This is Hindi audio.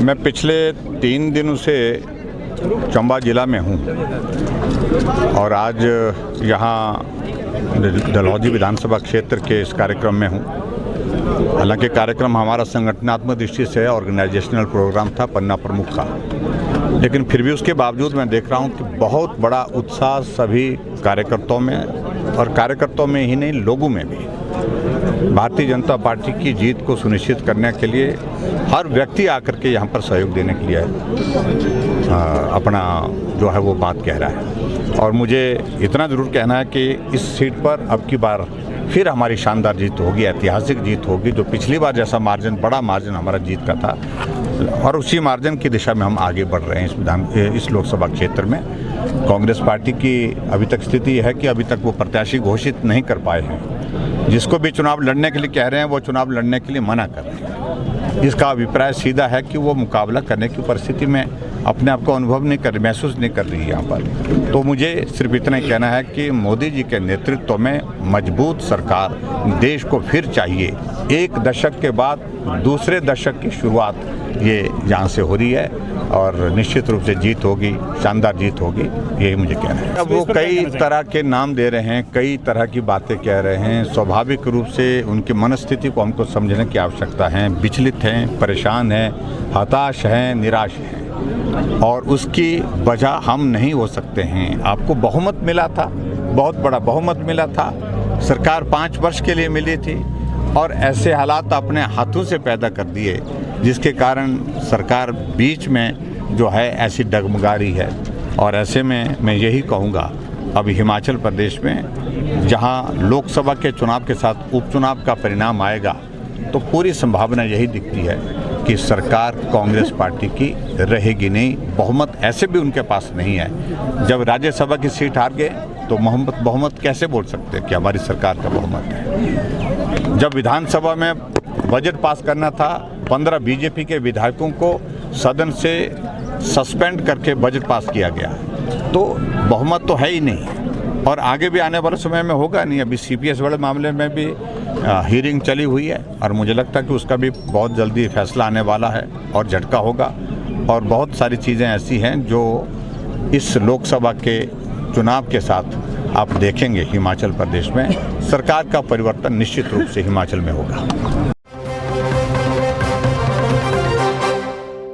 मैं पिछले 3 दिनों से चंबा ज़िला में हूँ और आज यहाँ डलहौजी विधानसभा क्षेत्र के इस कार्यक्रम में हूँ। हालांकि कार्यक्रम हमारा संगठनात्मक दृष्टि से ऑर्गेनाइजेशनल प्रोग्राम था पन्ना प्रमुख का, लेकिन फिर भी उसके बावजूद मैं देख रहा हूँ कि बहुत बड़ा उत्साह सभी कार्यकर्ताओं में, और कार्यकर्ताओं में ही नहीं लोगों में भी भारतीय जनता पार्टी की जीत को सुनिश्चित करने के लिए हर व्यक्ति आकर के यहाँ पर सहयोग देने के लिए अपना जो है वो बात कह रहा है। और मुझे इतना ज़रूर कहना है कि इस सीट पर अब की बार फिर हमारी शानदार जीत होगी, ऐतिहासिक जीत होगी। जो पिछली बार जैसा मार्जिन, बड़ा मार्जिन हमारा जीत का था, और उसी मार्जिन की दिशा में हम आगे बढ़ रहे हैं इस लोकसभा क्षेत्र में। कांग्रेस पार्टी की अभी तक स्थिति है कि अभी तक वो प्रत्याशी घोषित नहीं कर पाए हैं। जिसको भी चुनाव लड़ने के लिए कह रहे हैं वो चुनाव लड़ने के लिए मना कर रहे हैं। इसका अभिप्राय सीधा है कि वो मुकाबला करने की परिस्थिति में अपने आप को अनुभव नहीं कर, महसूस नहीं कर रही है यहाँ पर। तो मुझे सिर्फ इतना ही कहना है कि मोदी जी के नेतृत्व में मजबूत सरकार देश को फिर चाहिए। एक दशक के बाद दूसरे दशक की शुरुआत ये यहाँ से हो रही है और निश्चित रूप से जीत होगी, शानदार जीत होगी, यही मुझे कहना है। अब वो कई तरह के नाम दे रहे हैं, कई तरह की बातें कह रहे हैं। स्वाभाविक रूप से उनकी मनस्थिति को हमको समझने की आवश्यकता है। विचलित हैं, परेशान हैं, हताश हैं, निराश हैं, और उसकी वजह हम नहीं हो सकते हैं। आपको बहुमत मिला था, बहुत बड़ा बहुमत मिला था, सरकार 5 वर्ष के लिए मिली थी, और ऐसे हालात अपने हाथों से पैदा कर दिए जिसके कारण सरकार बीच में जो है ऐसी डगमगा रही है। और ऐसे में मैं यही कहूँगा, अभी हिमाचल प्रदेश में जहाँ लोकसभा के चुनाव के साथ उपचुनाव का परिणाम आएगा, तो पूरी संभावना यही दिखती है कि सरकार कांग्रेस पार्टी की रहेगी नहीं। बहुमत ऐसे भी उनके पास नहीं है। जब राज्यसभा की सीट हार गए तो बहुमत कैसे बोल सकते हैं कि हमारी सरकार का बहुमत है। जब विधानसभा में बजट पास करना था, 15 बीजेपी के विधायकों को सदन से सस्पेंड करके बजट पास किया गया, तो बहुमत तो है ही नहीं, और आगे भी आने वाले समय में होगा नहीं। अभी CPS वाले मामले में भी हियरिंग चली हुई है, और मुझे लगता है कि उसका भी बहुत जल्दी फैसला आने वाला है और झटका होगा। और बहुत सारी चीज़ें ऐसी हैं जो इस लोकसभा के चुनाव के साथ आप देखेंगे हिमाचल प्रदेश में सरकार का परिवर्तन निश्चित रूप से हिमाचल में होगा।